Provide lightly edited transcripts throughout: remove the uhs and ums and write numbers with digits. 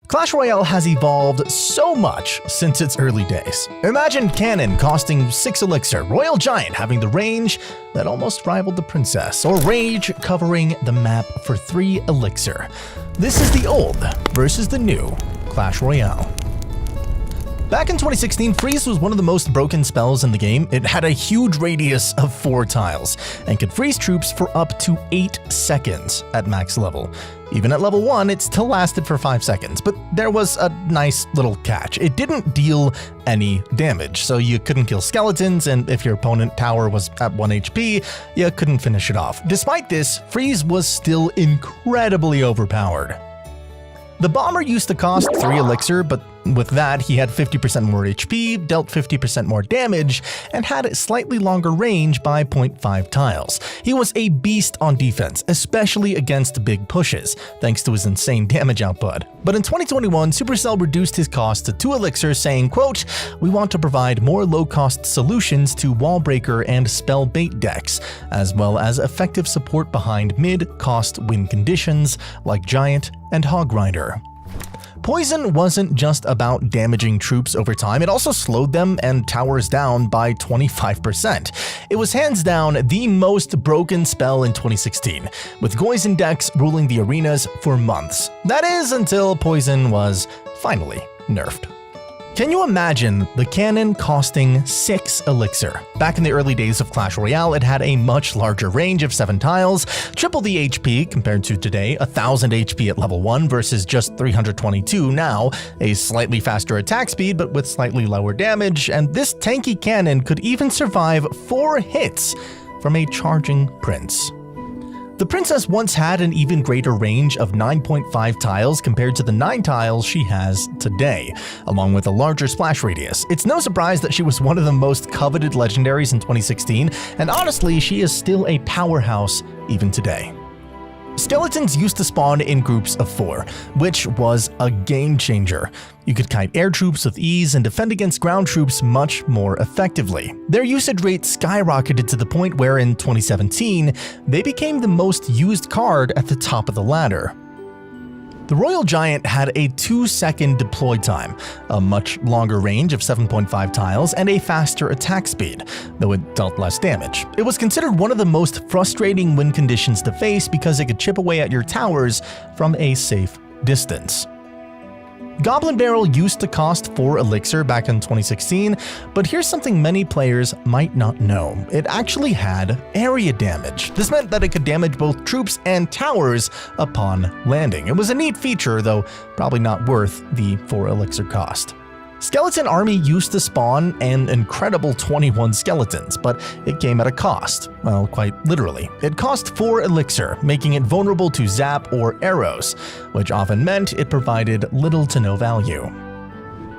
Clash Royale has evolved so much since its early days. Imagine Cannon costing 6 elixir, Royal Giant having the range that almost rivaled the Princess, or Rage covering the map for 3 elixir. This is the old versus the new Clash Royale. Back in 2016, Freeze was one of the most broken spells in the game. It had a huge radius of 4 tiles, and could freeze troops for up to 8 seconds at max level. Even at level 1, it still lasted for 5 seconds, but there was a nice little catch. It didn't deal any damage, so you couldn't kill skeletons, and if your opponent tower was at 1 HP, you couldn't finish it off. Despite this, Freeze was still incredibly overpowered. The Bomber used to cost 3 elixir, but with that, he had 50% more HP, dealt 50% more damage, and had a slightly longer range by 0.5 tiles. He was a beast on defense, especially against big pushes, thanks to his insane damage output. But in 2021, Supercell reduced his cost to 2 elixir, saying, quote, "We want to provide more low-cost solutions to wallbreaker and spell bait decks, as well as effective support behind mid-cost win conditions like Giant and Hog Rider." Poison wasn't just about damaging troops over time, it also slowed them and towers down by 25%. It was hands down the most broken spell in 2016, with Poison decks ruling the arenas for months. That is, until Poison was finally nerfed. Can you imagine the cannon costing 6 elixir? Back in the early days of Clash Royale, it had a much larger range of 7 tiles, triple the HP compared to today, 1000 HP at level 1 versus just 322 now, a slightly faster attack speed but with slightly lower damage, and this tanky cannon could even survive 4 hits from a charging prince. The Princess once had an even greater range of 9.5 tiles compared to the 9 tiles she has today, along with a larger splash radius. It's no surprise that she was one of the most coveted legendaries in 2016, and honestly, she is still a powerhouse even today. Skeletons used to spawn in groups of 4, which was a game changer. You could kite air troops with ease and defend against ground troops much more effectively. Their usage rate skyrocketed to the point where in 2017, they became the most used card at the top of the ladder. The Royal Giant had a 2-second deploy time, a much longer range of 7.5 tiles, and a faster attack speed, though it dealt less damage. It was considered one of the most frustrating win conditions to face because it could chip away at your towers from a safe distance. Goblin Barrel used to cost 4 elixir back in 2016, but here's something many players might not know. It actually had area damage. This meant that it could damage both troops and towers upon landing. It was a neat feature, though probably not worth the 4 elixir cost. Skeleton Army used to spawn an incredible 21 skeletons, but it came at a cost. Well, quite literally. It cost 4 elixir, making it vulnerable to zap or arrows, which often meant it provided little to no value.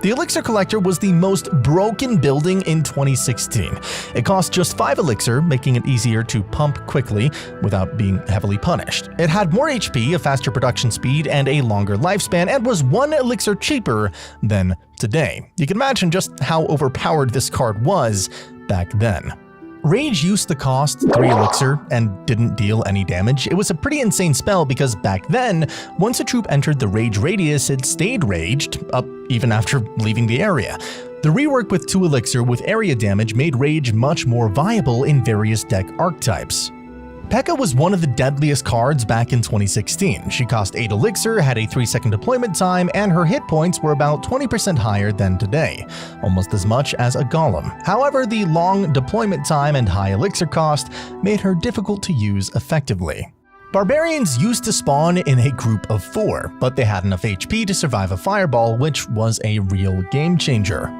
The Elixir Collector was the most broken building in 2016. It cost just 5 elixir, making it easier to pump quickly without being heavily punished. It had more HP, a faster production speed, and a longer lifespan, and was 1 elixir cheaper than today. You can imagine just how overpowered this card was back then. Rage used to cost 3 elixir and didn't deal any damage. It was a pretty insane spell because back then, once a troop entered the rage radius, it stayed raged up even after leaving the area. The rework with 2 elixir with area damage made Rage much more viable in various deck archetypes. P.E.K.K.A was one of the deadliest cards back in 2016. She cost 8 elixir, had a 3-second deployment time, and her hit points were about 20% higher than today, almost as much as a golem. However, the long deployment time and high elixir cost made her difficult to use effectively. Barbarians used to spawn in a group of 4, but they had enough HP to survive a fireball, which was a real game changer.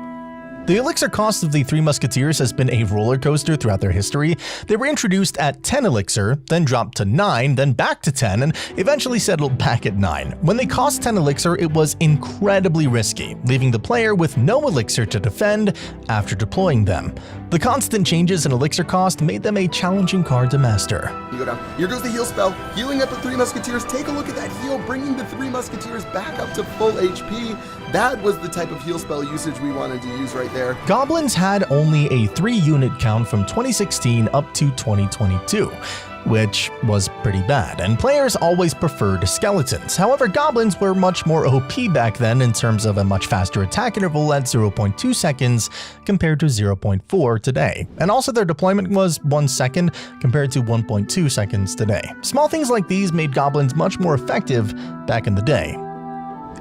The elixir cost of the 3 Musketeers has been a roller coaster throughout their history. They were introduced at 10 elixir, then dropped to 9, then back to 10, and eventually settled back at 9. When they cost 10 elixir, it was incredibly risky, leaving the player with no elixir to defend after deploying them. The constant changes in elixir cost made them a challenging card to master. You go down. Here goes the heal spell, healing up the 3 Musketeers. Take a look at that heal, bringing the 3 Musketeers back up to full HP. That was the type of heal spell usage we wanted to use right there. Goblins had only a 3-unit count from 2016 up to 2022. which was pretty bad, and players always preferred skeletons. However, goblins were much more OP back then in terms of a much faster attack interval at 0.2 seconds compared to 0.4 today, and also their deployment was 1 second compared to 1.2 seconds today. Small things like these made goblins much more effective back in the day.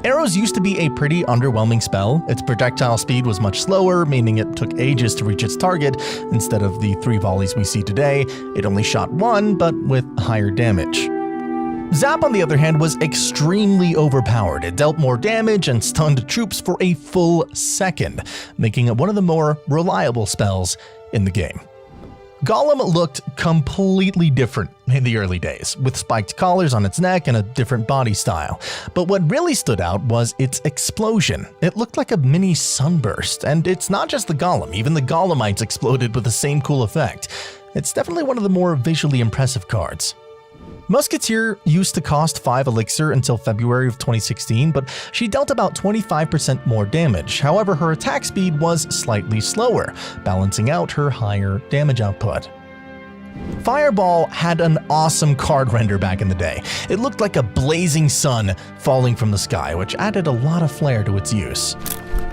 Arrows used to be a pretty underwhelming spell. Its projectile speed was much slower, meaning it took ages to reach its target. Instead of the 3 volleys we see today, it only shot 1, but with higher damage. Zap, on the other hand, was extremely overpowered. It dealt more damage and stunned troops for a full second, making it one of the more reliable spells in the game. Golem looked completely different in the early days, with spiked collars on its neck and a different body style. But what really stood out was its explosion. It looked like a mini sunburst, and it's not just the Golem, even the Golemites exploded with the same cool effect. It's definitely one of the more visually impressive cards. Musketeer used to cost 5 elixir until February of 2016, but she dealt about 25% more damage. However, her attack speed was slightly slower, balancing out her higher damage output. Fireball had an awesome card render back in the day. It looked like a blazing sun falling from the sky, which added a lot of flair to its use.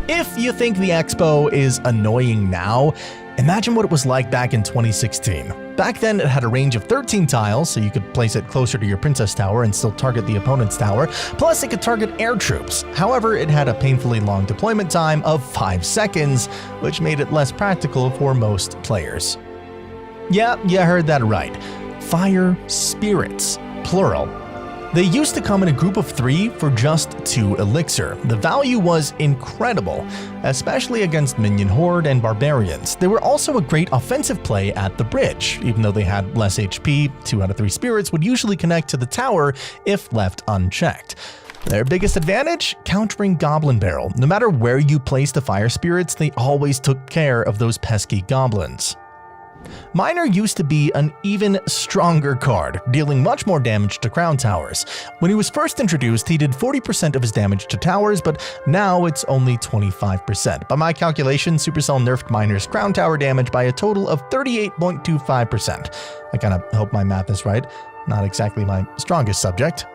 If you think the Expo is annoying now, imagine what it was like back in 2016. Back then, it had a range of 13 tiles, so you could place it closer to your Princess Tower and still target the opponent's tower, plus it could target air troops. However, it had a painfully long deployment time of 5 seconds, which made it less practical for most players. Yeah, you heard that right. Fire spirits, plural. They used to come in a group of 3 for just 2 elixir. The value was incredible, especially against minion horde and barbarians. They were also a great offensive play at the bridge. Even though they had less HP, 2 out of 3 spirits would usually connect to the tower if left unchecked. Their biggest advantage? Countering Goblin Barrel. No matter where you placed the fire spirits, they always took care of those pesky goblins. Miner used to be an even stronger card, dealing much more damage to crown towers. When he was first introduced, he did 40% of his damage to towers, but now it's only 25%. By my calculation, Supercell nerfed Miner's crown tower damage by a total of 38.25%. I kinda hope my math is right, not exactly my strongest subject.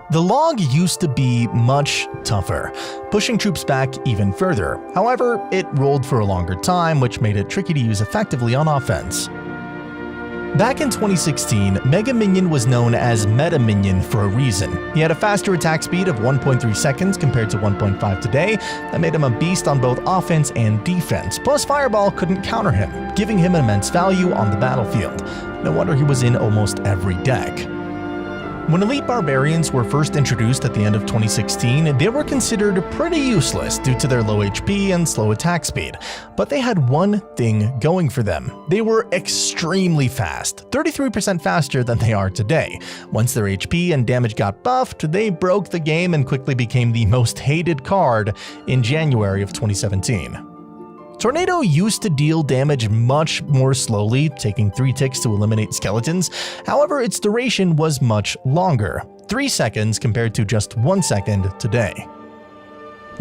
The log used to be much tougher, pushing troops back even further. However, it rolled for a longer time, which made it tricky to use effectively on offense. Back in 2016, Mega Minion was known as Meta Minion for a reason. He had a faster attack speed of 1.3 seconds compared to 1.5 today. That made him a beast on both offense and defense. Plus, Fireball couldn't counter him, giving him immense value on the battlefield. No wonder he was in almost every deck. When Elite Barbarians were first introduced at the end of 2016, they were considered pretty useless due to their low HP and slow attack speed. But they had one thing going for them. They were extremely fast, 33% faster than they are today. Once their HP and damage got buffed, they broke the game and quickly became the most hated card in January of 2017. Tornado used to deal damage much more slowly, taking 3 ticks to eliminate skeletons. However, its duration was much longer, 3 seconds compared to just 1 second today.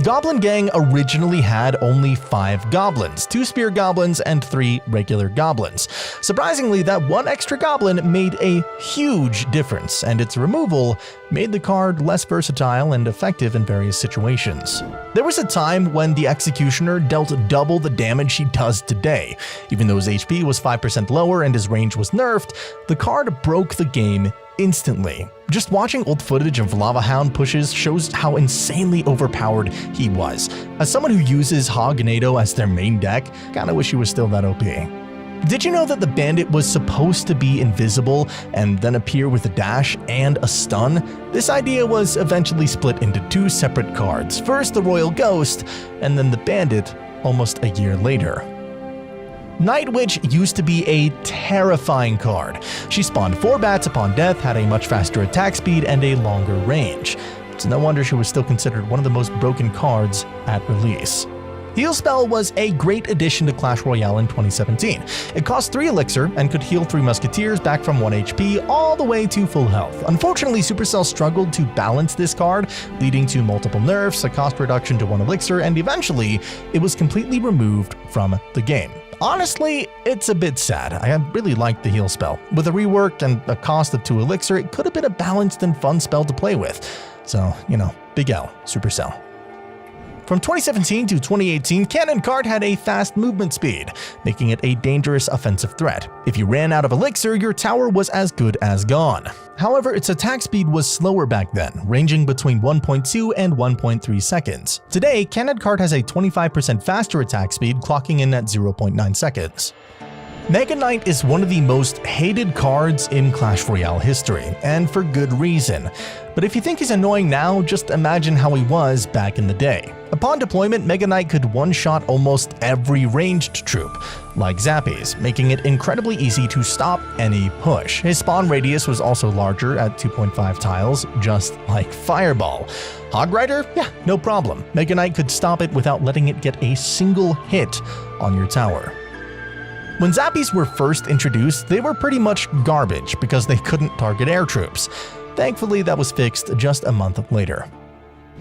Goblin Gang originally had only 5 goblins, 2 spear goblins and 3 regular goblins. Surprisingly, that 1 extra goblin made a huge difference, and its removal made the card less versatile and effective in various situations. There was a time when the Executioner dealt double the damage he does today. Even though his HP was 5% lower and his range was nerfed, the card broke the game instantly. Just watching old footage of Lava Hound pushes shows how insanely overpowered he was. As someone who uses Hognado as their main deck, kinda wish he was still that OP. Did you know that the Bandit was supposed to be invisible and then appear with a dash and a stun? This idea was eventually split into 2 separate cards. First the Royal Ghost, and then the Bandit almost a year later. Night Witch used to be a terrifying card. She spawned 4 bats upon death, had a much faster attack speed, and a longer range. It's no wonder she was still considered one of the most broken cards at release. Heal Spell was a great addition to Clash Royale in 2017. It cost 3 elixir and could heal 3 musketeers back from 1 HP all the way to full health. Unfortunately, Supercell struggled to balance this card, leading to multiple nerfs, a cost reduction to 1 elixir, and eventually, it was completely removed from the game. Honestly, it's a bit sad. I really liked the heal spell. With a rework and a cost of 2 elixir, it could have been a balanced and fun spell to play with. So, big L, Supercell. From 2017 to 2018, Cannon Card had a fast movement speed, making it a dangerous offensive threat. If you ran out of elixir, your tower was as good as gone. However, its attack speed was slower back then, ranging between 1.2 and 1.3 seconds. Today, Cannon Card has a 25% faster attack speed, clocking in at 0.9 seconds. Mega Knight is one of the most hated cards in Clash Royale history, and for good reason. But if you think he's annoying now, just imagine how he was back in the day. Upon deployment, Mega Knight could one-shot almost every ranged troop, like Zappies, making it incredibly easy to stop any push. His spawn radius was also larger at 2.5 tiles, just like Fireball. Hog Rider? Yeah, no problem. Mega Knight could stop it without letting it get a single hit on your tower. When Zappies were first introduced, they were pretty much garbage because they couldn't target air troops. Thankfully, that was fixed just a month later.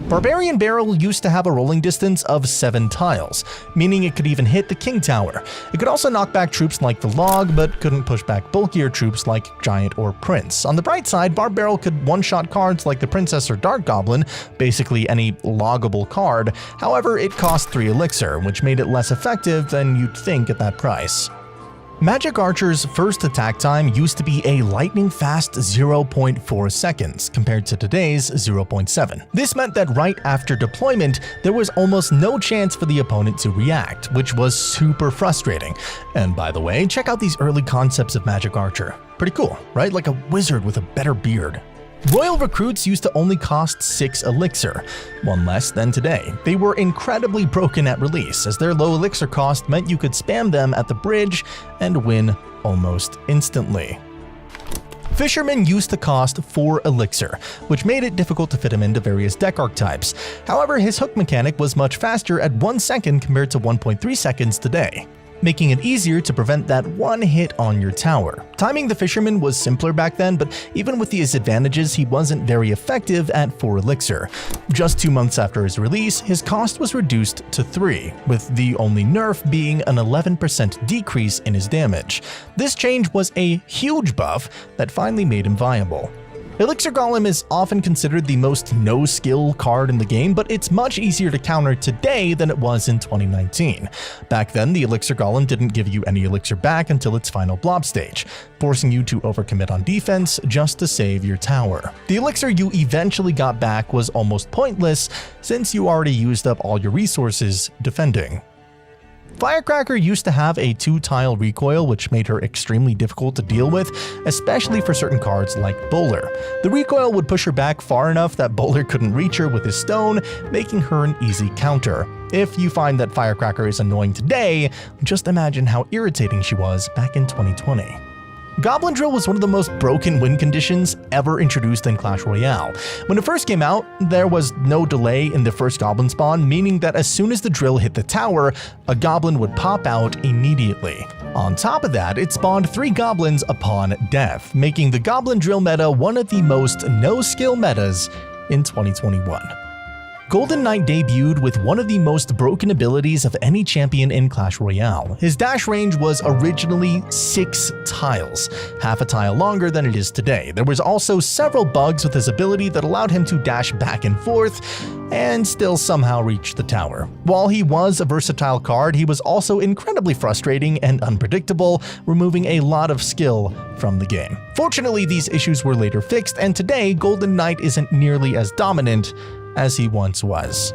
Barbarian Barrel used to have a rolling distance of 7 tiles, meaning it could even hit the King Tower. It could also knock back troops like the Log, but couldn't push back bulkier troops like Giant or Prince. On the bright side, Barb Barrel could one-shot cards like the Princess or Dark Goblin, basically any loggable card. However, it cost 3 elixir, which made it less effective than you'd think at that price. Magic Archer's first attack time used to be a lightning-fast 0.4 seconds, compared to today's 0.7. This meant that right after deployment, there was almost no chance for the opponent to react, which was super frustrating. And by the way, check out these early concepts of Magic Archer. Pretty cool, right? Like a wizard with a better beard. Royal recruits used to only cost 6 elixir, 1 less than today. They were incredibly broken at release, as their low elixir cost meant you could spam them at the bridge and win almost instantly. Fisherman used to cost 4 elixir, which made it difficult to fit him into various deck archetypes. However, his hook mechanic was much faster at 1 second compared to 1.3 seconds today, making it easier to prevent that one hit on your tower. Timing the Fisherman was simpler back then, but even with these advantages, he wasn't very effective at 4 elixir. Just 2 months after his release, his cost was reduced to 3, with the only nerf being an 11% decrease in his damage. This change was a huge buff that finally made him viable. Elixir Golem is often considered the most no-skill card in the game, but it's much easier to counter today than it was in 2019. Back then, the Elixir Golem didn't give you any elixir back until its final blob stage, forcing you to overcommit on defense just to save your tower. The elixir you eventually got back was almost pointless since you already used up all your resources defending. Firecracker used to have a 2-tile recoil, which made her extremely difficult to deal with, especially for certain cards like Bowler. The recoil would push her back far enough that Bowler couldn't reach her with his stone, making her an easy counter. If you find that Firecracker is annoying today, just imagine how irritating she was back in 2020. Goblin Drill was one of the most broken win conditions ever introduced in Clash Royale. When it first came out, there was no delay in the first goblin spawn, meaning that as soon as the drill hit the tower, a goblin would pop out immediately. On top of that, it spawned 3 goblins upon death, making the Goblin Drill meta one of the most no-skill metas in 2021. Golden Knight debuted with one of the most broken abilities of any champion in Clash Royale. His dash range was originally 6 tiles, half a tile longer than it is today. There was also several bugs with his ability that allowed him to dash back and forth and still somehow reach the tower. While he was a versatile card, he was also incredibly frustrating and unpredictable, removing a lot of skill from the game. Fortunately, these issues were later fixed, and today Golden Knight isn't nearly as dominant as he once was.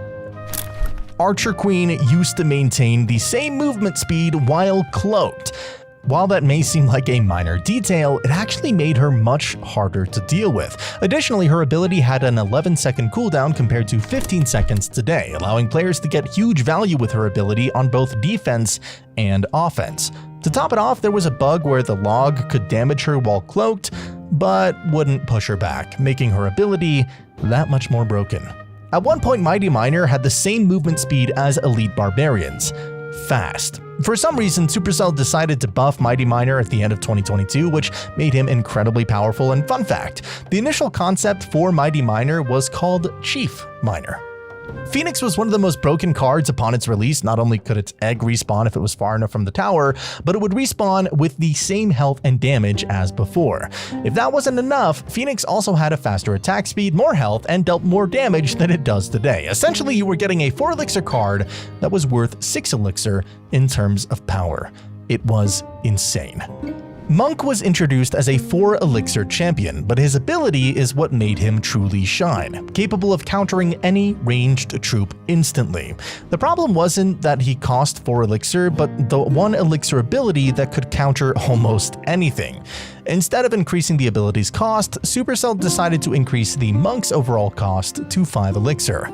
Archer Queen used to maintain the same movement speed while cloaked. While that may seem like a minor detail, it actually made her much harder to deal with. Additionally, her ability had an 11-second cooldown compared to 15 seconds today, allowing players to get huge value with her ability on both defense and offense. To top it off, there was a bug where the log could damage her while cloaked, but wouldn't push her back, making her ability that much more broken. At one point, Mighty Miner had the same movement speed as Elite Barbarians. Fast. For some reason, Supercell decided to buff Mighty Miner at the end of 2022, which made him incredibly powerful. And fun fact, the initial concept for Mighty Miner was called Chief Miner. Phoenix was one of the most broken cards upon its release. Not only could its egg respawn if it was far enough from the tower, but it would respawn with the same health and damage as before. If that wasn't enough, Phoenix also had a faster attack speed, more health, and dealt more damage than it does today. Essentially, you were getting a 4 elixir card that was worth 6 elixir in terms of power. It was insane. Monk was introduced as a 4 elixir champion, but his ability is what made him truly shine, capable of countering any ranged troop instantly. The problem wasn't that he cost 4 elixir, but the 1 elixir ability that could counter almost anything. Instead of increasing the ability's cost, Supercell decided to increase the Monk's overall cost to 5 elixir.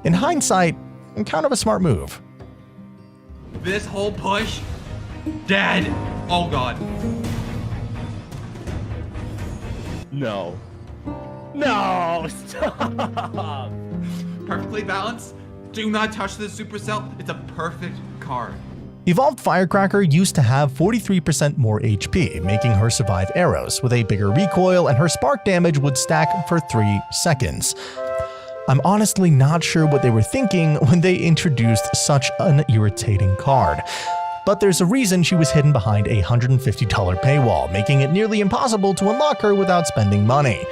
In hindsight, kind of a smart move. This whole push, dead. Oh god. No. No! Stop! Perfectly balanced. Do not touch the Supercell. It's a perfect card. Evolved Firecracker used to have 43% more HP, making her survive arrows with a bigger recoil, and her spark damage would stack for 3 seconds. I'm honestly not sure what they were thinking when they introduced such an irritating card. But there's a reason she was hidden behind a $150 paywall, making it nearly impossible to unlock her without spending money.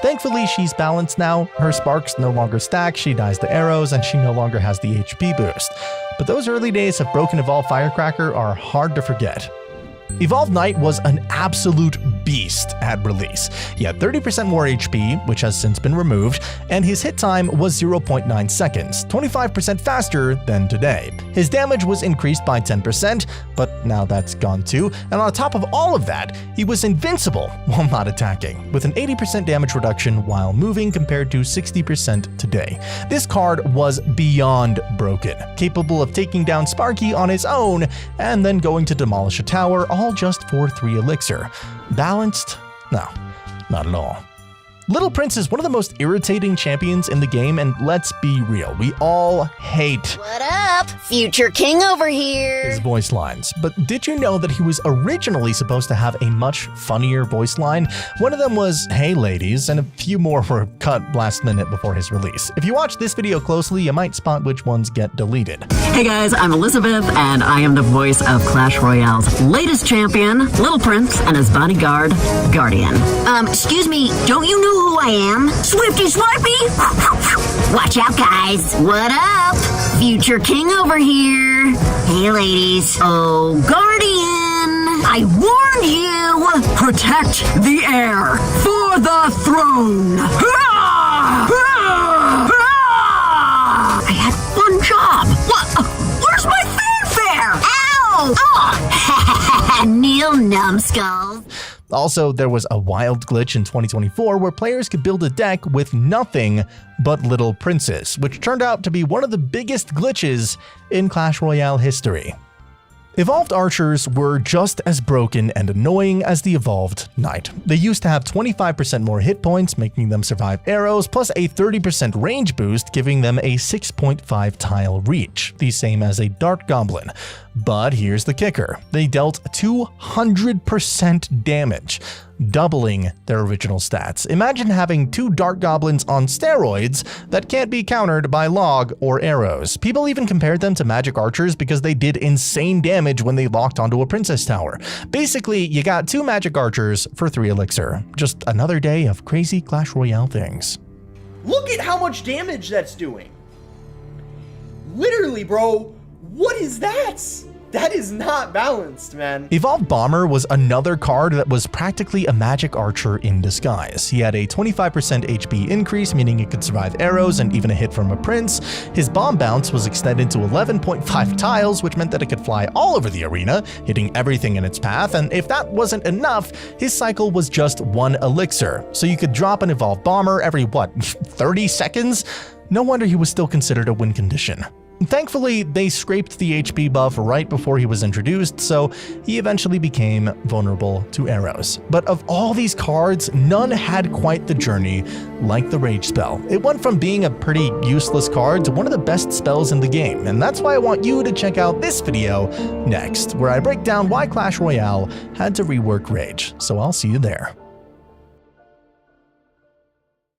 Thankfully, she's balanced now, her sparks no longer stack, she dies to arrows, and she no longer has the HP boost. But those early days of broken Evolved Firecracker are hard to forget. Evolved Knight was an absolute beast at release. He had 30% more HP, which has since been removed, and his hit time was 0.9 seconds, 25% faster than today. His damage was increased by 10%, but now that's gone too, and on top of all of that, he was invincible while not attacking, with an 80% damage reduction while moving compared to 60% today. This card was beyond broken, capable of taking down Sparky on his own and then going to demolish a tower, all just for 3 elixir. Balanced? No, not at all. Little Prince is one of the most irritating champions in the game, and let's be real, we all hate What up? Future King over here. his voice lines. But did you know that he was originally supposed to have a much funnier voice line? One of them was, "Hey ladies," and a few more were cut last minute before his release. If you watch this video closely, you might spot which ones get deleted. Hey guys, I'm Elizabeth, and I am the voice of Clash Royale's latest champion, Little Prince, and his bodyguard, Guardian. Excuse me, don't you know who I am? Swifty Swipey! Watch out, guys. What up? Future King over here. Hey, ladies. Oh, Guardian! I warned you! Protect the air for the throne! I had one job. What? Where's my fanfare? Ow! Oh! Kneel, numbskulls. Also, there was a wild glitch in 2024 where players could build a deck with nothing but Little Princes, which turned out to be one of the biggest glitches in Clash Royale history. Evolved archers were just as broken and annoying as the evolved knight. They used to have 25% more hit points, making them survive arrows, plus a 30% range boost, giving them a 6.5 tile reach, the same as a dart goblin. But here's the kicker. They dealt 200% damage, doubling their original stats. Imagine having 2 dart goblins on steroids that can't be countered by log or arrows. People even compared them to magic archers because they did insane damage when they locked onto a princess tower. Basically, you got 2 magic archers for 3 elixir. Just another day of crazy Clash Royale things. Look at how much damage that's doing. Literally, bro. What is that? That is not balanced, man. Evolved Bomber was another card that was practically a magic archer in disguise. He had a 25% HP increase, meaning he could survive arrows and even a hit from a prince. His bomb bounce was extended to 11.5 tiles, which meant that it could fly all over the arena, hitting everything in its path, and if that wasn't enough, his cycle was just 1 elixir. So you could drop an Evolved Bomber every, 30 seconds? No wonder he was still considered a win condition. Thankfully, they scraped the HP buff right before he was introduced, so he eventually became vulnerable to arrows. But of all these cards, none had quite the journey like the Rage spell. It went from being a pretty useless card to one of the best spells in the game, and that's why I want you to check out this video next, where I break down why Clash Royale had to rework Rage. So I'll see you there.